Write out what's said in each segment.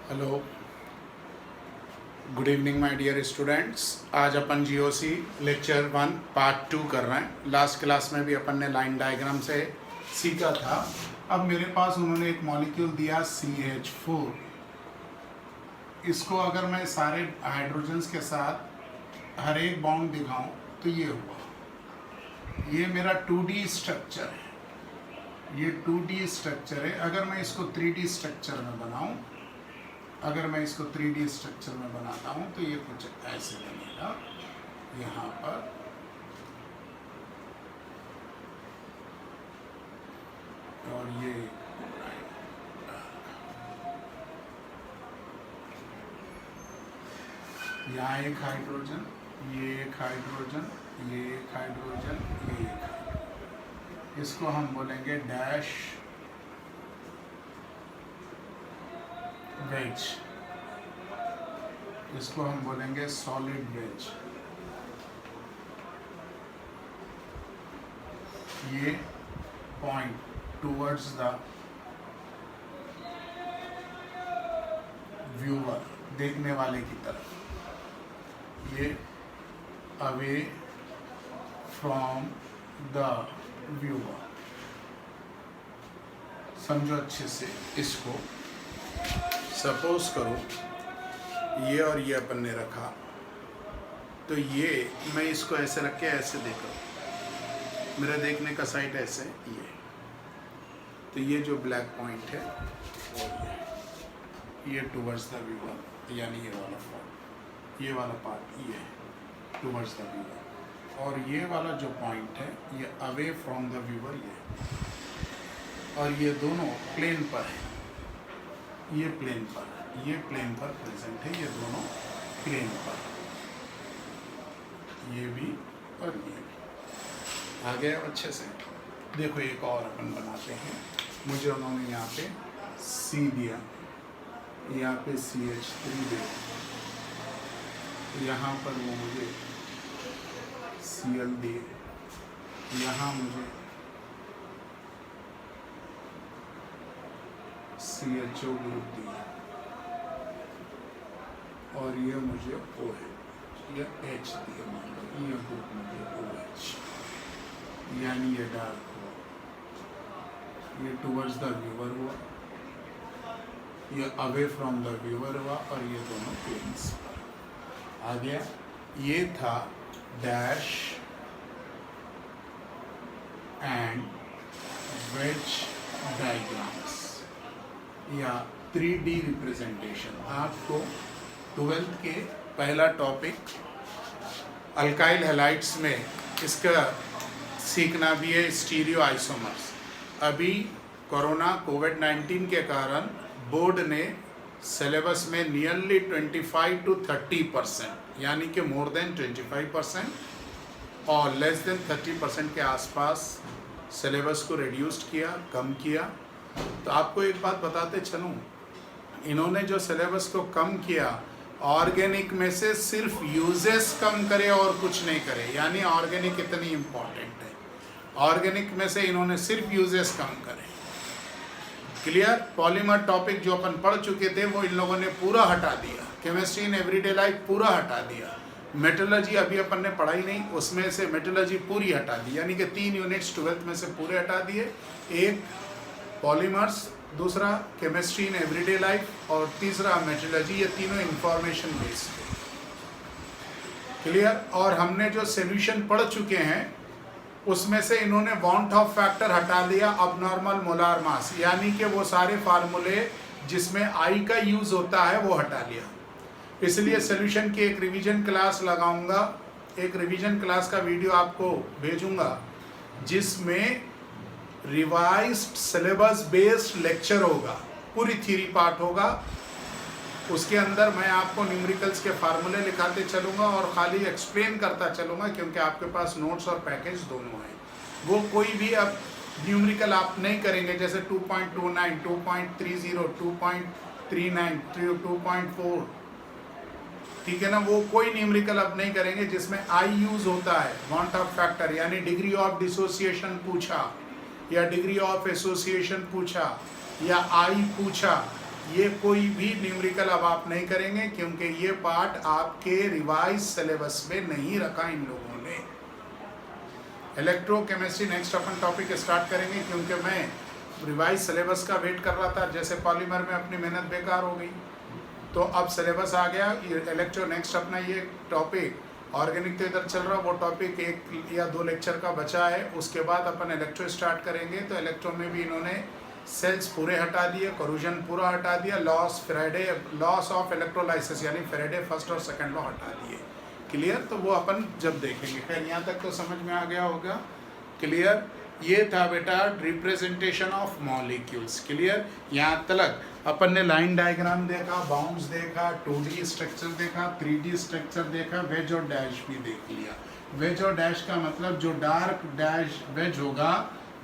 Hello, good evening my dear students. आज अपन GOC lecture 1 part 2 कर रहे हैं। लास्ट क्लास में भी अपन ने लाइन डायग्राम से सीखा था। अब मेरे पास उन्होंने एक मॉलिक्यूल दिया CH4। इसको अगर मैं सारे हाइड्रोजन्स के साथ हर एक बॉन्ड दिखाऊं तो ये हुआ। ये मेरा 2D स्ट्रक्चर है। ये 2D स्ट्रक्चर है। अगर मैं इसको 3D स्ट्रक्चर में बनाऊं, अगर मैं इसको 3D स्ट्रक्चर में बनाता हूं तो ये कुछ ऐसे बनेगा। यहाँ पर और ये यहाँ एक हाइड्रोजन, ये एक हाइड्रोजन, ये एक हाइड्रोजन, ये एक हाइड्रोजन। इसको हम बोलेंगे डैश वेज। इसको हम बोलेंगे सॉलिड वेज। ये पॉइंट टूवर्ड्स द व्यूअर, देखने वाले की तरफ। ये अवे फ्रॉम द व्यूअर। समझो अच्छे से इसको। सपोज करो ये और ये अपन ने रखा, तो ये मैं इसको ऐसे रख के ऐसे देखो, मेरा देखने का साइड ऐसे ये, तो ये जो ब्लैक पॉइंट है और ये टूवर्ड्स द व्यूअर, यानी ये वाला पार्ट, ये वाला पार्ट ये टूवर्ड्स द व्यूअर, और ये वाला जो पॉइंट है ये अवे फ्रॉम द व्यूअर ये, और ये दोनों प्लेन पर है। ये प्लेन पर, ये प्लेन पर प्रेजेंट है, ये दोनों प्लेन पर, ये भी और ये भी। आ गया अच्छे से। देखो एक और अपन बनाते हैं। मुझे उन्होंने यहाँ पे C दिया, यहाँ पे CH3 दिया, यहाँ पर वो मुझे Cl दिए, यहाँ मुझे CHO ग्रुप दिया, और ये मुझे OH, ये H दिया, मान लो ये ग्रुप मुझे OH, यानी ये डार्क हुआ, ये टूवर्ड्स द व्यूअर हुआ, ये अवे फ्रॉम द व्यूअर हुआ, और ये दोनों प्लेन्स पर आ गया। ये था डैश एंड वेज डायग्राम्स या 3D रिप्रेजेंटेशन। आपको 12th के पहला टॉपिक अल्काइल हैलाइड्स में इसका सीखना भी है, स्टीरियो आइसोमर्स। अभी कोरोना कोविड-19 के कारण बोर्ड ने सिलेबस में नियरली 25 to 30%, यानी कि मोर देन 25% और लेस देन 30% के आसपास सिलेबस को रिड्यूस्ड किया, कम किया। तो आपको एक बात बताते चलूँ, इन्होंने जो सिलेबस को कम किया, ऑर्गेनिक में से सिर्फ यूजेस कम करे और कुछ नहीं करे, यानी ऑर्गेनिक इतनी इम्पॉर्टेंट है। ऑर्गेनिक में से इन्होंने सिर्फ यूजेस कम करे। क्लियर? पॉलीमर टॉपिक जो अपन पढ़ चुके थे वो इन लोगों ने पूरा हटा दिया। केमिस्ट्री इन एवरीडे लाइफ पूरा हटा दिया। मेटलर्जी अभी अपन ने पढ़ाई नहीं, उसमें से मेटलर्जी पूरी हटा दी, यानी कि 3 यूनिट्स 12th में से पूरे हटा दिए। एक पॉलीमर्स, दूसरा केमिस्ट्री इन एवरीडे लाइफ, और तीसरा मेटलर्जी। ये तीनों इंफॉर्मेशन बेस्ड है। क्लियर? और हमने जो सॉल्यूशन पढ़ चुके हैं उसमें से इन्होंने वांट ऑफ फैक्टर हटा दिया, अबनॉर्मल मोलार मास, यानी कि वो सारे फार्मूले जिसमें आई का यूज होता है वो हटा लिया। इसलिए सॉल्यूशन की एक रिवीजन क्लास लगाऊंगा, एक रिवीजन क्लास का वीडियो आपको भेजूंगा, जिसमें रिवाइज्ड सिलेबस बेस्ड लेक्चर होगा, पूरी थ्योरी पार्ट होगा। उसके अंदर मैं आपको न्यूमेरिकल्स के फार्मूले लिखाते चलूँगा और खाली एक्सप्लेन करता चलूँगा, क्योंकि आपके पास नोट्स और पैकेज दोनों हैं। वो कोई भी अब न्यूमेरिकल आप नहीं करेंगे, जैसे 2.29, 2.30, 2.39, 2.4, ठीक है ना, वो कोई न्यूमेरिकल अब नहीं करेंगे जिसमें आई यूज होता है, वांट ऑफ फैक्टर, यानी डिग्री ऑफ डिसोसिएशन पूछा या डिग्री ऑफ एसोसिएशन पूछा या आई पूछा, ये कोई भी न्यूमेरिकल अब आप नहीं करेंगे क्योंकि ये पार्ट आपके रिवाइज सिलेबस में नहीं रखा इन लोगों ने। इलेक्ट्रोकेमिस्ट्री नेक्स्ट अपन टॉपिक स्टार्ट करेंगे क्योंकि मैं रिवाइज सिलेबस का वेट कर रहा था। जैसे पॉलीमर में अपनी मेहनत बेकार हो गई तो अब सिलेबस आ गया। इलेक्ट्रो नेक्स्ट अपना ये टॉपिक ऑर्गेनिक तो इधर चल रहा, वो टॉपिक 1 या 2 लेक्चर का बचा है। उसके बाद अपन इलेक्ट्रो स्टार्ट करेंगे। तो इलेक्ट्रो में भी इन्होंने सेल्स पूरे हटा दिए, कोरूजन पूरा हटा दिया, लॉस ऑफ इलेक्ट्रोलाइसिस यानी फेरेडे फर्स्ट और सेकंड लॉ हटा दिए। क्लियर? तो वो अपन जब देखेंगे। खैर यहाँ तक तो समझ में आ गया होगा। क्लियर? ये था बेटा रिप्रेजेंटेशन ऑफ मॉलिक्यूल्स। क्लियर? यहाँ तक अपन ने लाइन डायग्राम देखा, बाउंड्स देखा, 2D स्ट्रक्चर देखा, 3D स्ट्रक्चर देखा, वेज और डैश भी देख लिया। वेज और डैश का मतलब जो डार्क डैश वेज होगा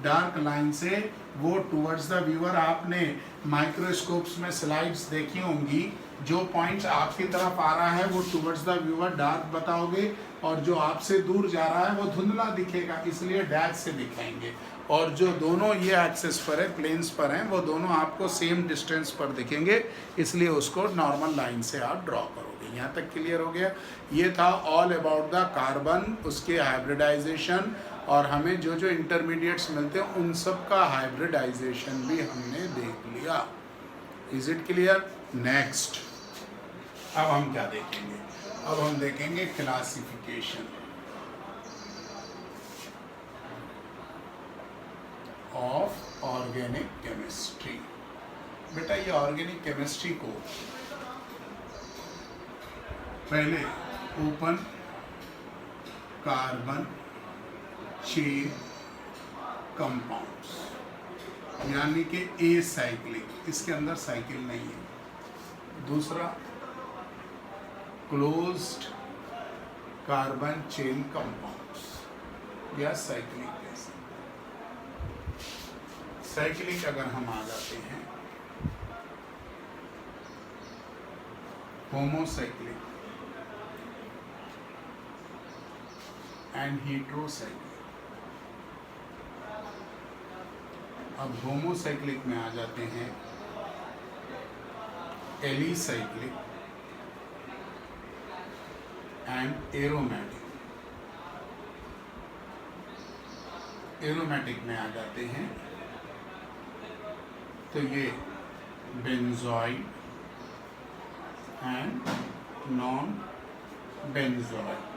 डार्क लाइन से, वो टुवर्ड्स द व्यूअर। आपने माइक्रोस्कोप्स में स्लाइड्स देखी होंगी, जो पॉइंट्स आपकी तरफ आ रहा है वो टुवर्ड्स द व्यूअर डार्क बताओगे, और जो आपसे दूर जा रहा है वो धुंधला दिखेगा, इसलिए डैश से दिखाएंगे। और जो दोनों ये एक्सिस पर है, प्लेन्स पर हैं, वो दोनों आपको सेम डिस्टेंस पर दिखेंगे, इसलिए उसको नॉर्मल लाइन से आप ड्रॉ करोगे। यहाँ तक क्लियर हो गया? ये था ऑल अबाउट द कार्बन, उसके हाइब्रिडाइजेशन, और हमें जो जो इंटरमीडिएट्स मिलते हैं उन सब का हाइब्रिडाइजेशन भी हमने देख लिया। Is it clear? नेक्स्ट अब हम क्या देखेंगे? अब हम देखेंगे क्लासिफिकेशन ऑफ ऑर्गेनिक केमिस्ट्री। बेटा ये ऑर्गेनिक केमिस्ट्री को पहले ओपन कार्बन चेन कंपाउंड्स यानी कि ए साइक्लिक, इसके अंदर साइकिल नहीं है। दूसरा क्लोज्ड कार्बन चेन कंपाउंड्स या साइक्लिक। साइक्लिक अगर हम आ जाते हैं, होमोसाइक्लिक एंड हेटेरोसाइक्लिक। अब होमोसाइक्लिक में आ जाते हैं एलिसाइक्लिक एंड एरोमेटिक। एरोमेटिक में आ जाते हैं तो ये benzoid and non benzoid.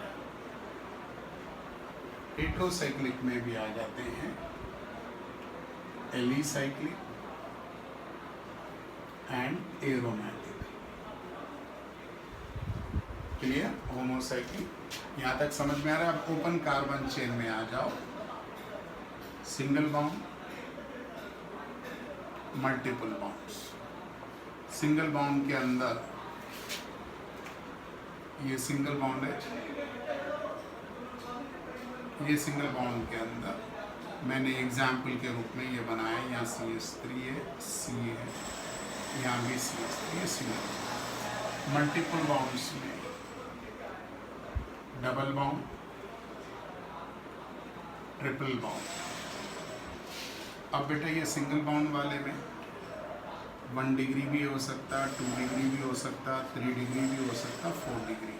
Heterocyclic में भी आ जाते हैं alicyclic and aromatic. Clear? Homocyclic यहाँ तक समझ में आ रहा है। अब ओपन कार्बन चेन में आ जाओ। Single bond, multiple bonds. Single bond के अंदर ये सिंगल बॉन्ड है, ये सिंगल बॉन्ड के अंदर मैंने एग्जाम्पल के रूप में ये बनाया। यहाँ CH3 है, C है, यहाँ भी CH3 है, सिंगल। मल्टीपल बॉन्ड्स में डबल बॉन्ड, ट्रिपल बॉन्ड। अब बेटा ये सिंगल बॉन्ड वाले में 1 डिग्री भी हो सकता, 2 डिग्री भी हो सकता, 3 डिग्री भी हो सकता, 4 डिग्री।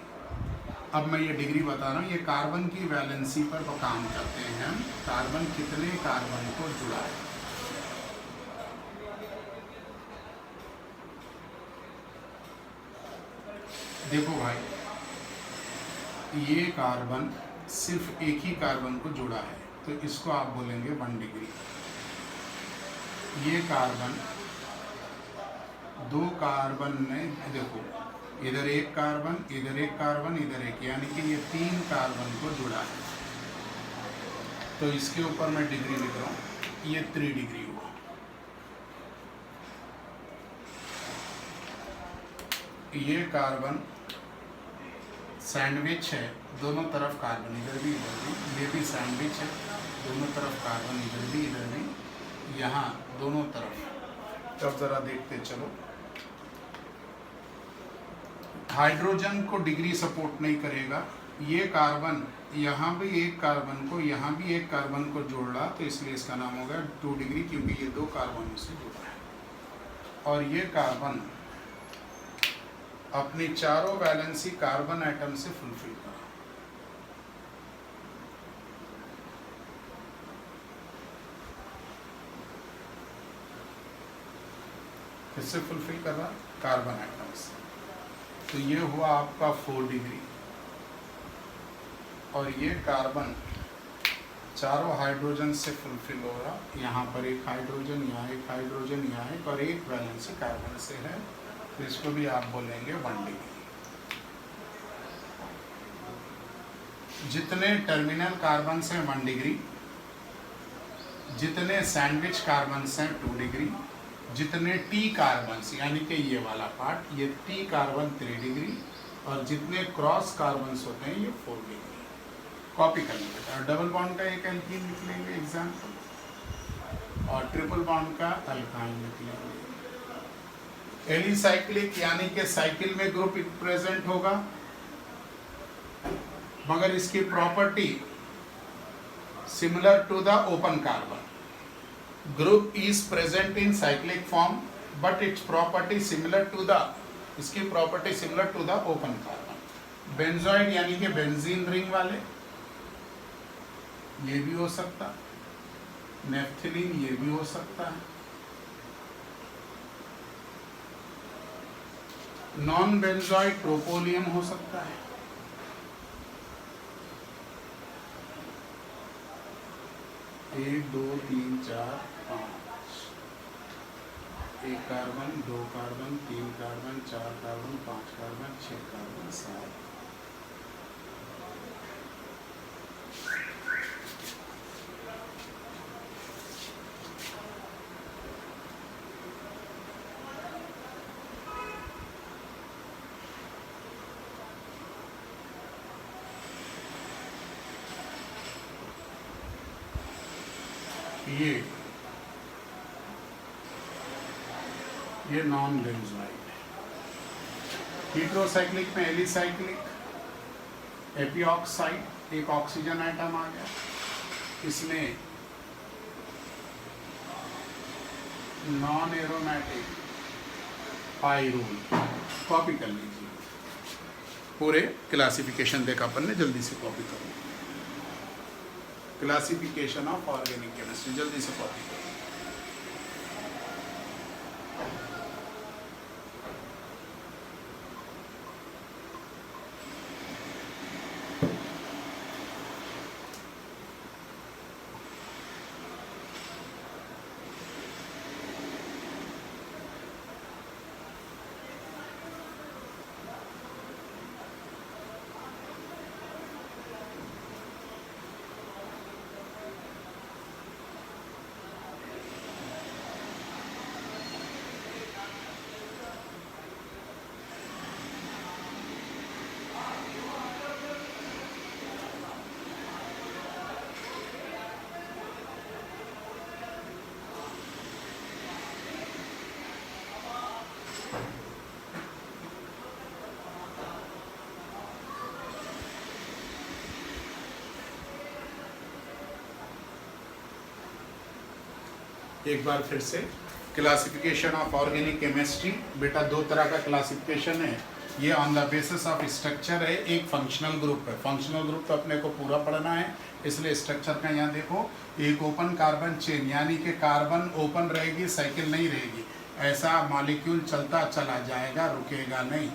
अब मैं ये डिग्री बता रहा हूँ, ये कार्बन की वैलेंसी पर वो काम करते हैं। हम कार्बन कितने कार्बन को जुड़ा है। देखो भाई, ये कार्बन सिर्फ एक ही कार्बन को जुड़ा है तो इसको आप बोलेंगे 1 डिग्री। ये कार्बन 2 कार्बन में, देखो इधर एक कार्बन, इधर एक कार्बन, इधर एक, यानी कि ये 3 कार्बन को जुड़ा है। तो इसके ऊपर मैं डिग्री लिख रहा हूँ, ये 3 डिग्री हुआ। ये कार्बन सैंडविच है, दोनों तरफ कार्बन, इधर भी इधर भी। ये भी सैंडविच है, दोनों तरफ कार्बन, इधर भी इधर भी, यहाँ दोनों तरफ। तब जरा देखते चलो। हाइड्रोजन को डिग्री सपोर्ट नहीं करेगा। ये कार्बन यहाँ भी एक कार्बन को, यहाँ भी एक कार्बन को जोड़ रहा, तो इसलिए इसका नाम होगा 2 डिग्री, क्योंकि ये 2 कार्बनों से जुड़ा है। और ये कार्बन अपनी चारों वैलेंसी कार्बन एटम से फुलफिल करा। किससे फुलफिल कर रहा? कार्बन एटम से। तो ये हुआ आपका 4 डिग्री, और ये कार्बन चारों हाइड्रोजन से फुलफिल हो रहा। यहाँ पर एक हाइड्रोजन, यहाँ एक हाइड्रोजन, यहाँ एक, और एक वैलेंसी कार्बन से है, तो इसको भी आप बोलेंगे 1 डिग्री। जितने टर्मिनल कार्बन से 1 डिग्री, जितने सैंडविच कार्बन से 2 डिग्री, जितने टी कार्बन यानी कि ये वाला पार्ट, ये टी कार्बन 3 डिग्री, और जितने क्रॉस कार्बन होते हैं ये 4 डिग्री। कॉपी कर लेंगे। और डबल बॉन्ड का एक एल्कीन लिख लेंगे एग्जाम्पल, और ट्रिपल बॉन्ड का अल्काइन लिख लेंगे। एलिसाइक्लिक यानी कि साइकिल में ग्रुप प्रेजेंट होगा, मगर इसकी property similar to the open carbon. Group is present in cyclic form but its property similar to the, इसकी property similar to the open carbon. Benzoid यानी कि बेंजीन रिंग वाले, ये भी हो सकता। नेफ्थलीन ये भी हो सकता है। नॉन बेंजोइड प्रोपोलियम हो सकता है। एक, दो, तीन, चार, पाँच, एक carbon, 2 carbon, 3 carbon, 4 carbon, 5 carbon, 6 carbon, 7। ये नॉन बेंजोइड है। हीट्रोसाइक्लिक में एलिसाइक्लिक, एपीऑक्साइड, एक ऑक्सीजन आइटम आ गया, इसमें नॉन एरोमेटिक पाइरूल। कॉपी कर लीजिए, पूरे क्लासिफिकेशन देखा अपन ने, जल्दी से कॉपी करो। क्लासिफिकेशन ऑफ ऑर्गेनिक केमिस्ट्री, जल्दी से कॉपी करो। एक बार फिर से क्लासिफिकेशन ऑफ ऑर्गेनिक केमिस्ट्री। बेटा 2 तरह का क्लासिफिकेशन है, ये on the basis of structure है, एक फंक्शनल ग्रुप है। फंक्शनल ग्रुप तो अपने को पूरा पढ़ना है, इसलिए स्ट्रक्चर का यहाँ देखो, एक ओपन कार्बन चेन यानी कि कार्बन ओपन रहेगी, साइकिल नहीं रहेगी, ऐसा मॉलिक्यूल चलता चला जाएगा, रुकेगा नहीं।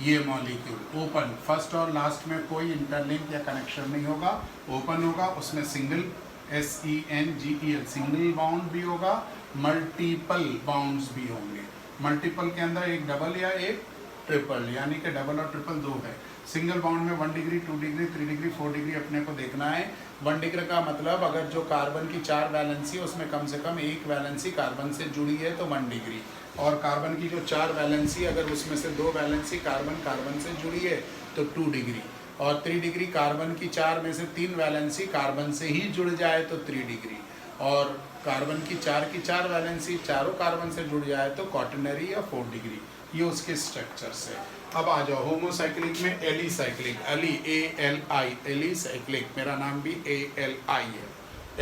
ये मॉलिक्यूल ओपन, फर्स्ट और लास्ट में कोई इंटरलिंक या कनेक्शन नहीं होगा, ओपन होगा, उसमें सिंगल SENGEL सिंगल बाउंड भी होगा, मल्टीपल बाउंड्स भी होंगे। मल्टीपल के अंदर एक डबल या एक ट्रिपल, यानी कि डबल और ट्रिपल 2 है। सिंगल बाउंड में 1 डिग्री, 2 डिग्री, 3 डिग्री, 4 डिग्री अपने को देखना है। 1 डिग्री का मतलब अगर जो कार्बन की 4 वैलेंसी उसमें कम से कम एक वैलेंसी कार्बन से जुड़ी है तो 1 डिग्री, और कार्बन की जो 4 वैलेंसी अगर उसमें से 2 वैलेंसी कार्बन से जुड़ी है तो 2 डिग्री, और 3 डिग्री कार्बन की 4 में से 3 वैलेंसी कार्बन से ही जुड़ जाए तो 3 डिग्री, और कार्बन की 4 वैलेंसी चारों कार्बन से जुड़ जाए तो क्वाटरनरी या 4 डिग्री। ये उसके स्ट्रक्चर्स है। अब आ जाओ होमोसाइक्लिक में एलिसाइक्लिक, ALI एलिसाइक्लिक, मेरा नाम भी ALI है।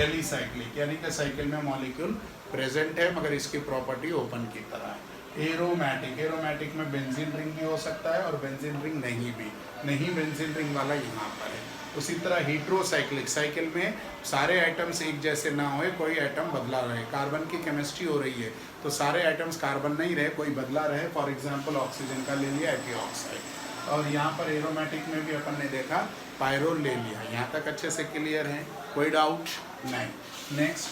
एलिसाइक्लिक यानी कि साइकिल में मॉलिक्यूल प्रेजेंट है मगर इसकी प्रॉपर्टी ओपन की तरह है। एरोमेटिक, एरोमेटिक में बेंजीन रिंग भी हो सकता है और बेंजीन रिंग नहीं भी, नहीं बेंजीन रिंग वाला यहाँ पर है। उसी तरह हीट्रोसाइक्लिक, साइकिल में सारे आइटम्स एक जैसे ना होए, कोई आइटम बदला रहे। कार्बन की केमिस्ट्री हो रही है तो सारे आइटम्स कार्बन नहीं रहे, कोई बदला रहे। फॉर एग्जांपल ऑक्सीजन का ले लिया एपीऑक्साइड। और यहाँ पर एरोमेटिक में भी अपन ने देखा पायरोल ले लिया। यहाँ तक अच्छे से क्लियर है, कोई डाउट नहीं। नेक्स्ट,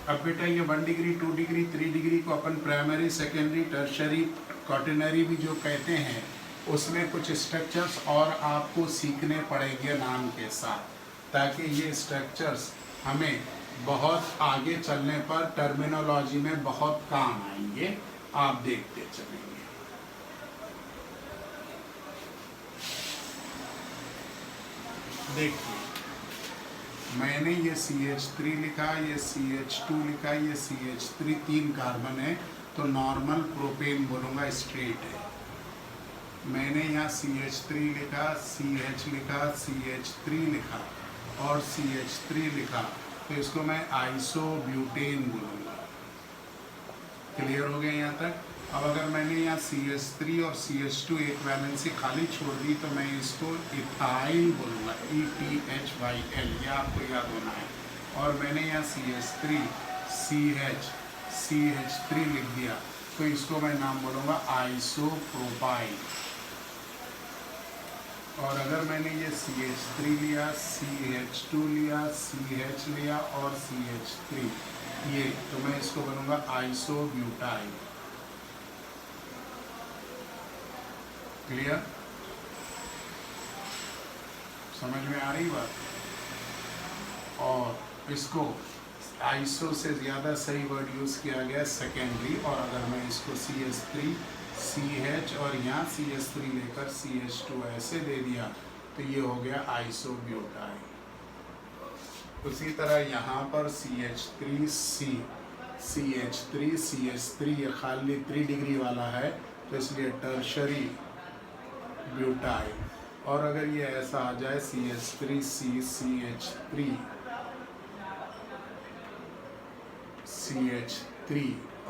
अब बेटा ये 1 डिग्री 2 डिग्री 3 डिग्री को अपन प्राइमरी, सेकेंडरी, टर्शरी, क्वाटरनरी भी जो कहते हैं, उसमें कुछ स्ट्रक्चर्स और आपको सीखने पड़ेंगे नाम के साथ, ताकि ये स्ट्रक्चर्स हमें बहुत आगे चलने पर टर्मिनोलॉजी में बहुत काम आएंगे। आप देखते चलेंगे। देखिए, मैंने ये CH3 लिखा, ये CH2 लिखा, ये CH3, 3 कार्बन है तो नॉर्मल प्रोपेन बोलूँगा, स्ट्रेट है। मैंने यहाँ CH3 लिखा, CH लिखा, CH3 लिखा और CH3 लिखा, तो इसको मैं आइसोब्यूटेन बोलूँगा। क्लियर हो गया यहाँ तक? अब अगर मैंने यहाँ CH3 और CH2 एक वैलेंसी खाली छोड़ दी तो मैं इसको इथाइल बोलूँगा, ETHYL, ये आपको याद होना है। और मैंने यहाँ CH3 CH3 लिख दिया तो इसको मैं नाम बोलूँगा आइसोप्रोपाइल। और अगर मैंने ये CH3 लिया, CH2 लिया, CH लिया और CH3 ये, तो मैं इसको बनूँगा आइसोब्यूटाइल। क्लियर? समझ में आ रही बात? और इसको आइसो से ज़्यादा सही वर्ड यूज़ किया गया सेकेंडरी। और अगर मैं इसको CH3 CH और यहाँ CH3 लेकर CH2 ऐसे दे दिया तो ये हो गया आइसोब्यूटाइल। उसी तरह यहाँ पर CH3 CH3 CH3 ये खाली 3 डिग्री वाला है तो इसलिए टर्शरी ब्यूटाइल। और अगर ये ऐसा आ जाए CH3 CH3 CH3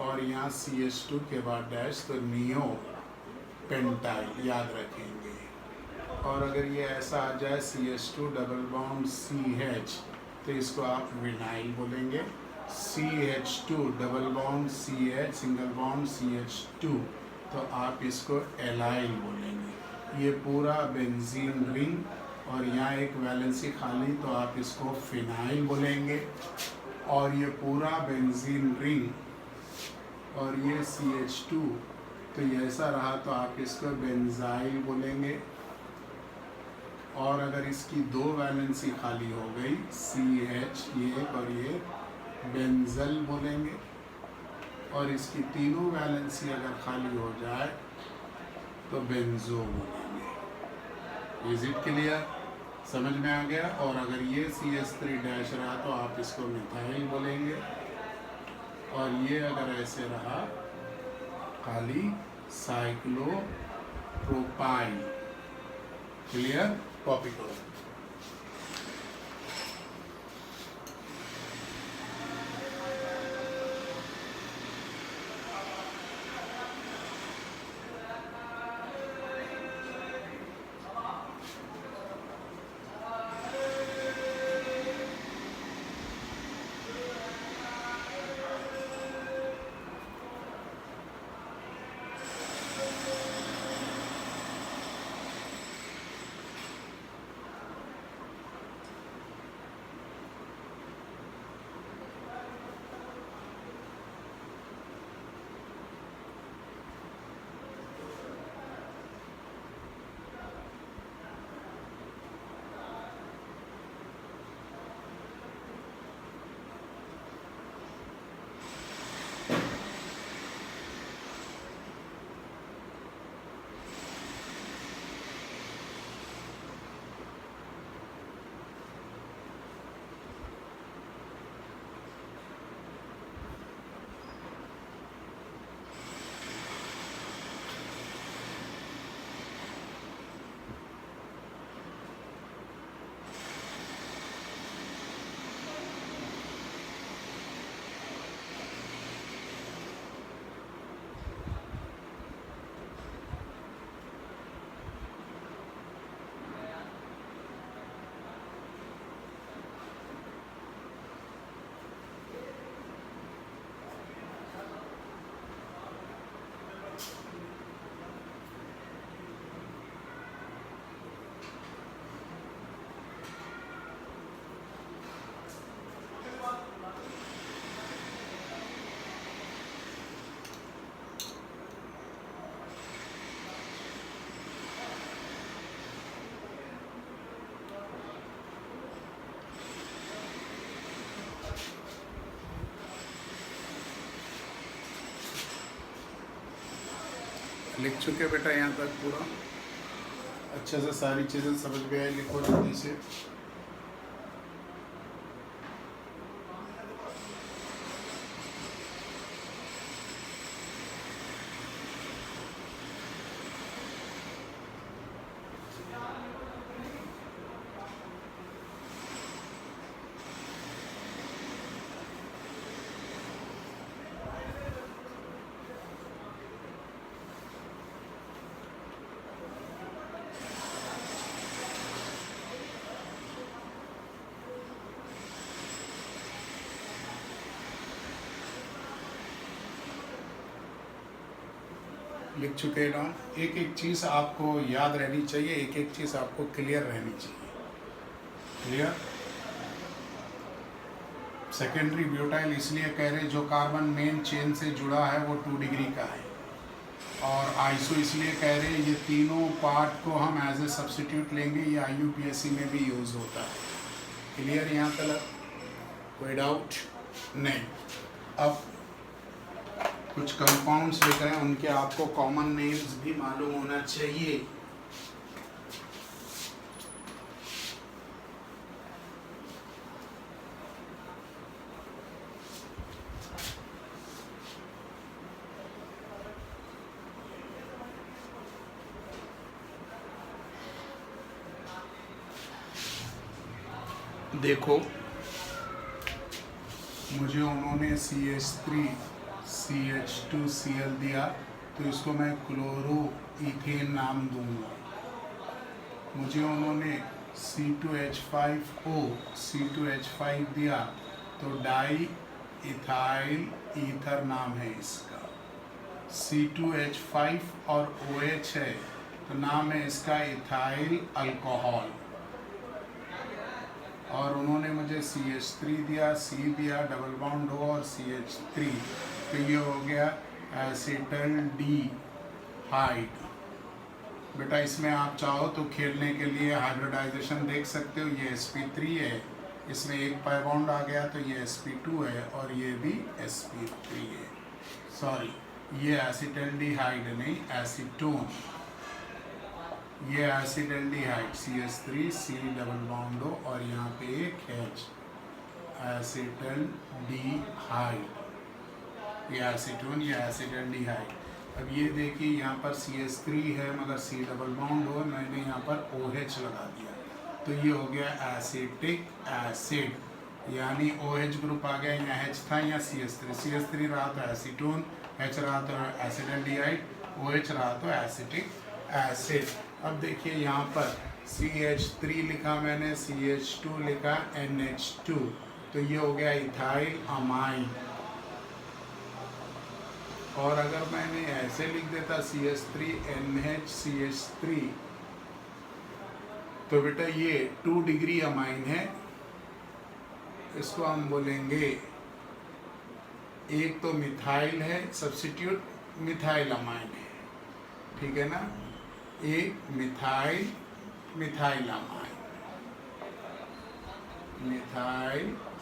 और यहाँ CH2 के बाद डैश तो नियो पेंटाइल, याद रखेंगे। और अगर ये ऐसा आ जाए CH2 डबल बॉन्ड CH तो इसको आप विनाइल बोलेंगे। CH2 double bond CH single bond CH2 तो आप इसको एलाइल बोलेंगे। ये पूरा बेंजीन रिंग और यहाँ एक वैलेंसी खाली तो आप इसको फिनाइल बोलेंगे। और ये पूरा बेंजीन रिंग और ये CH2 तो ये ऐसा रहा तो आप इसको बेंजाइल बोलेंगे। और अगर इसकी 2 वैलेंसी खाली हो गई CH ये और ये बेंजल बोलेंगे। और इसकी तीनों वैलेंसी अगर खाली हो जाए तो बेंजो बोलेंगे। Is it clear? समझ में आ गया? और अगर ये CH3 डैश रहा तो आप इसको मिथाइल बोलेंगे। और ये अगर ऐसे रहा खाली साइक्लो प्रोपाइल। क्लियर? कॉपी करो। लिख चुके बेटा यहाँ तक पूरा अच्छे से सारी चीज़ें समझ में आई, लिखो जल्दी से। लिख चुके ना। एक एक चीज़ आपको याद रहनी चाहिए, एक एक चीज़ आपको क्लियर रहनी चाहिए। क्लियर। सेकेंडरी ब्यूटाइल इसलिए कह रहे जो कार्बन मेन चेन से जुड़ा है वो 2 डिग्री का है, और आइसो इसलिए कह रहे ये तीनों पार्ट को हम एज ए सब्स्टिट्यूट लेंगे, ये IUPAC में भी यूज़ होता है। क्लियर यहाँ तक, कोई डाउट नहीं। अब कुछ कंपाउंड्स लिख रहे हैं, उनके आपको कॉमन नेम्स भी मालूम होना चाहिए। देखो मुझे उन्होंने CH3 CH2Cl दिया, तो इसको मैं क्लोरो इथेन नाम दूंगा। मुझे उन्होंने C2H5O C2H5 दिया, तो डाई इथाइल ईथर नाम है इसका। C2H5 और OH है, तो नाम है इसका इथाइल अल्कोहल। और उन्होंने मुझे CH3 दिया, C दिया, डबल बॉन्ड O और CH3, तो ये हो गया एसिटल डी हाइड। बेटा इसमें आप चाहो तो खेलने के लिए हाइब्रिडाइजेशन देख सकते हो। ये sp3 है, इसमें एक पाई बॉन्ड आ गया तो ये sp2 है, और ये भी sp3 है। सॉरी, ये एसिटल डी हाइड नहीं, एसीटोन। ये acetaldehyde CH3 C double bond O, और यहाँ पे एक H, एसिटल्डिहाइड। ये एसीटोन, ये एसिटल्डिहाइड। अब ये देखिए यहाँ पर CH3 है मगर C डबल बॉन्ड O, मैंने यहाँ पर OH लगा दिया, तो ये हो गया एसिटिक एसिड, यानी OH ग्रुप आ गया। यहाँ H था, यहाँ CH3 रहा तो एसीटोन, H रहा तो एसिटल्डिहाइड, OH रहा तो एसिटिक एसिड। अब देखिए यहाँ पर CH3 लिखा मैंने, CH2 लिखा, NH2, तो ये हो गया इथाइल अमाइन। और अगर मैंने ऐसे लिख देता CH3 NHCH3, तो बेटा ये 2 डिग्री अमाइन है, इसको हम बोलेंगे, एक तो मिथाइल है, सब्स्टिट्यूट मिथाइल अमाइन है, ठीक है ना। एक मिथाइल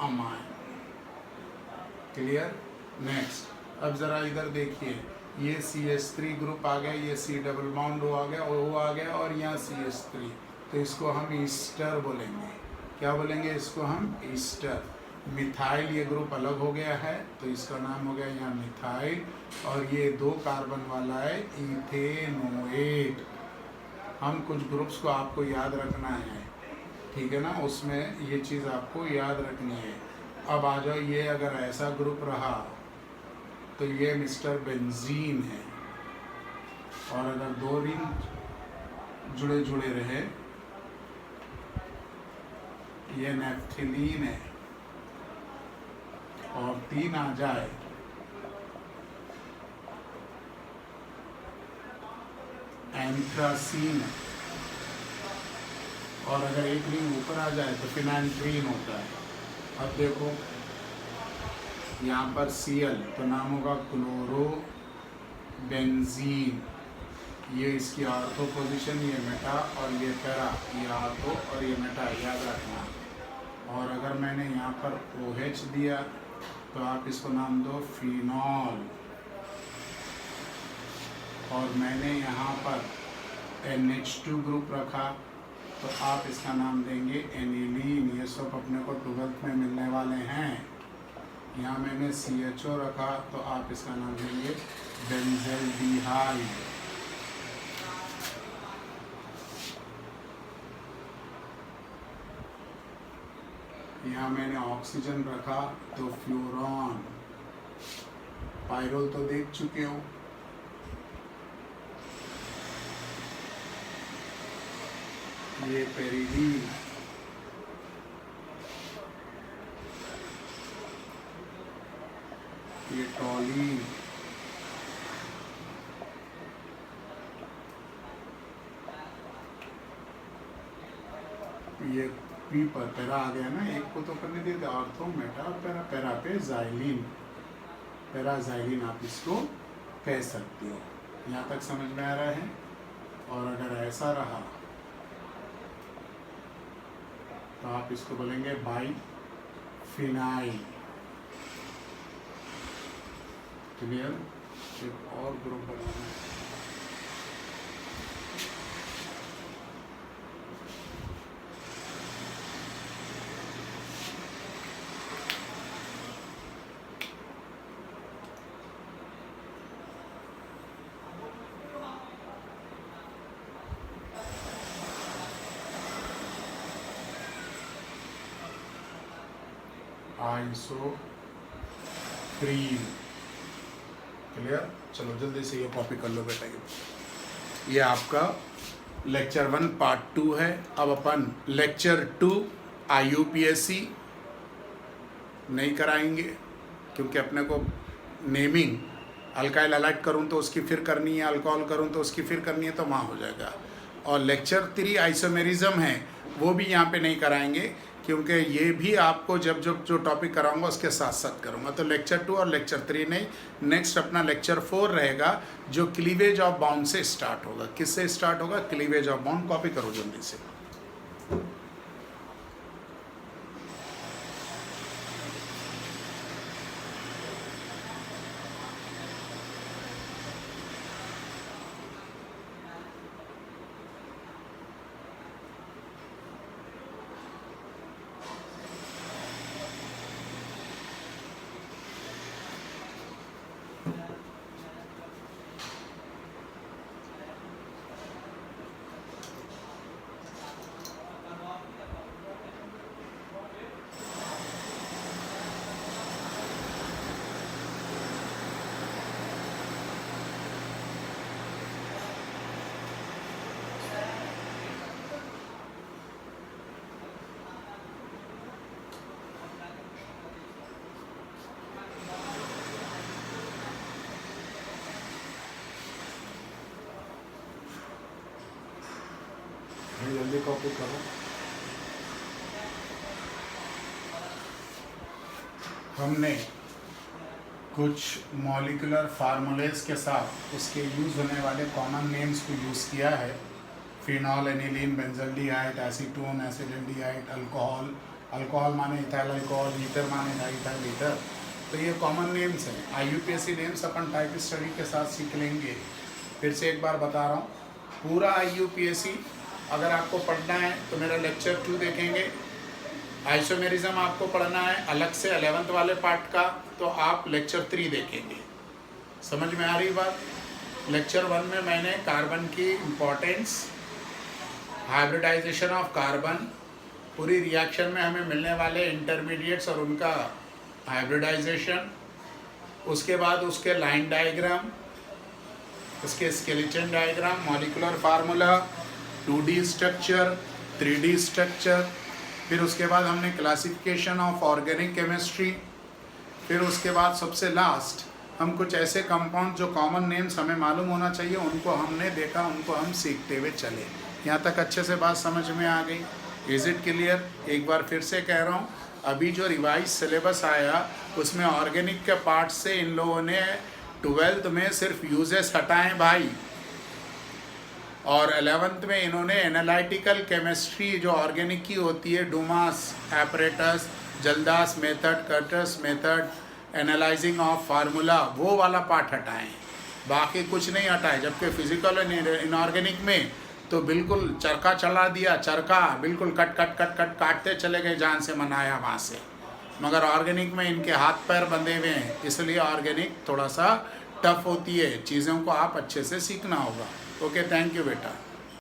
अमाइन। क्लियर। नेक्स्ट, अब जरा इधर देखिए, ये CH3 ग्रुप आ गया, ये C डबल बॉन्ड O आ गया, O आ गया, और यहाँ CH3, तो इसको हम ईस्टर बोलेंगे। क्या बोलेंगे इसको हम? ईस्टर। मिथाइल ये ग्रुप अलग हो गया है, तो इसका नाम हो गया यहाँ मिथाइल, और ये 2 कार्बन वाला है इथेनोएट। हम कुछ ग्रुप्स को आपको याद रखना है, ठीक है ना, उसमें ये चीज़ आपको याद रखनी है। अब आ जाओ, ये अगर ऐसा ग्रुप रहा तो ये मिस्टर बेंजीन है, और अगर 2 रिंग जुड़े रहे, ये नेफ्थिलीन है, और 3 आ जाए एंथ्रासीन, और अगर एक रिंग ऊपर आ जाए तो फिनाइल्ट्रीन होता है। अब देखो यहाँ पर Cl, तो नाम होगा क्लोरो बेंजीन। ये इसकी आर्थो पोजीशन, ये मेटा, और ये पैरा, ये आर्थो और ये मेटा, याद रखना। और अगर मैंने यहाँ पर OH दिया, तो आप इसको नाम दो फिनॉल। और मैंने यहाँ पर NH2 ग्रुप रखा, तो आप इसका नाम देंगे एनिलीन। ये सब अपने को 12th में मिलने वाले हैं। यहाँ मैंने CHO रखा, तो आप इसका नाम देंगे बेंजल्डिहाइड। यहाँ मैंने ऑक्सीजन रखा, तो फ्लोरॉन। पायरोल तो देख चुके हो। ये पेरिडीन, ये टॉलिन, ये पी पर पैरा आ गया ना, एक को तो करने दे, ऑर्थो मेटा पैरा, पैरा पे जाइलिन, पैराजाइलिन आप इसको कह सकते हो। यहाँ तक समझ में आ रहा है। और अगर ऐसा रहा तो आप इसको बोलेंगे बाइफिनाइल। क्लियर। एक और ग्रुप बनाना है। आइसोप्रीन। क्लियर। चलो जल्दी से ये कॉपी कर लो बेटा। ये आपका लेक्चर 1 पार्ट 2 है। अब अपन लेक्चर 2 IUPAC नहीं कराएंगे, क्योंकि अपने को नेमिंग अल्काइल हाइलाइट करूँ तो उसकी फिर करनी है, अल्कोहल करूँ तो उसकी फिर करनी है, तो वहाँ हो जाएगा। और लेक्चर 3 आइसोमेरिज्म है, वो भी यहाँ पे नहीं कराएंगे, क्योंकि ये भी आपको जब जब जो टॉपिक कराऊंगा उसके साथ साथ करूंगा। तो लेक्चर 2 और लेक्चर 3 नहीं, नेक्स्ट अपना लेक्चर 4 रहेगा, जो क्लीवेज ऑफ बाउंड से स्टार्ट होगा। किससे स्टार्ट होगा? Cleavage of bound. कॉपी करो जल्दी से। जल्दी कॉपी करो। हमने कुछ मॉलिक्यूलर फार्मूलेज के साथ उसके यूज़ होने वाले कॉमन नेम्स को यूज़ किया है। Phenol, aniline, benzaldehyde, acetone, acetaldehyde, alcohol. Alcohol माने इथाइल अल्कोहल, ईथर माने डाइथाइल ईथर। तो ये कॉमन नेम्स हैं। IUPAC नेम्स अपन टाइप स्टडी के साथ सीख लेंगे। फिर से एक बार बता रहा हूँ, पूरा IUPAC अगर आपको पढ़ना है तो मेरा लेक्चर 2 देखेंगे। आइसोमेरिज्म आपको पढ़ना है अलग से 11th वाले पार्ट का, तो आप लेक्चर 3 देखेंगे। समझ में आ रही बात? लेक्चर 1 में मैंने कार्बन की इम्पोर्टेंस, हाइब्रिडाइजेशन ऑफ कार्बन, पूरी रिएक्शन में हमें मिलने वाले इंटरमीडिएट्स और उनका हाइब्रिडाइजेशन, उसके बाद उसके लाइन डायग्राम, उसके skeleton diagram, molecular formula, 2D structure, 3D structure, फिर उसके बाद हमने क्लासिफिकेशन ऑफ ऑर्गेनिक केमिस्ट्री, फिर उसके बाद सबसे लास्ट हम कुछ ऐसे कंपाउंड जो कॉमन नेम्स हमें मालूम होना चाहिए उनको हमने देखा, उनको हम सीखते हुए चले। यहाँ तक अच्छे से बात समझ में आ गई? Is it clear? एक बार फिर से कह रहा हूँ, अभी जो रिवाइज सिलेबस आया उसमें ऑर्गेनिक के पार्ट से इन लोगों ने 12th में सिर्फ यूजेस हटाएं भाई, और 11th में इन्होंने एनालिटिकल केमिस्ट्री जो ऑर्गेनिक की होती है, Dumas apparatus, Kjeldahl's method, Carius method, analysing of formula, वो वाला पार्ट हटाएं। बाकी कुछ नहीं हटा है। जबकि फिजिकल और इनऑर्गेनिक में तो बिल्कुल चरखा चला दिया, चरखा बिल्कुल कट कट कट कट काटते चले गए, जान से मनाया वहाँ से। मगर ऑर्गेनिक में इनके हाथ पैर बंधे हुए हैं, इसलिए ऑर्गेनिक थोड़ा सा टफ होती है। चीज़ों को आप अच्छे से सीखना होगा। ओके, थैंक यू बेटा।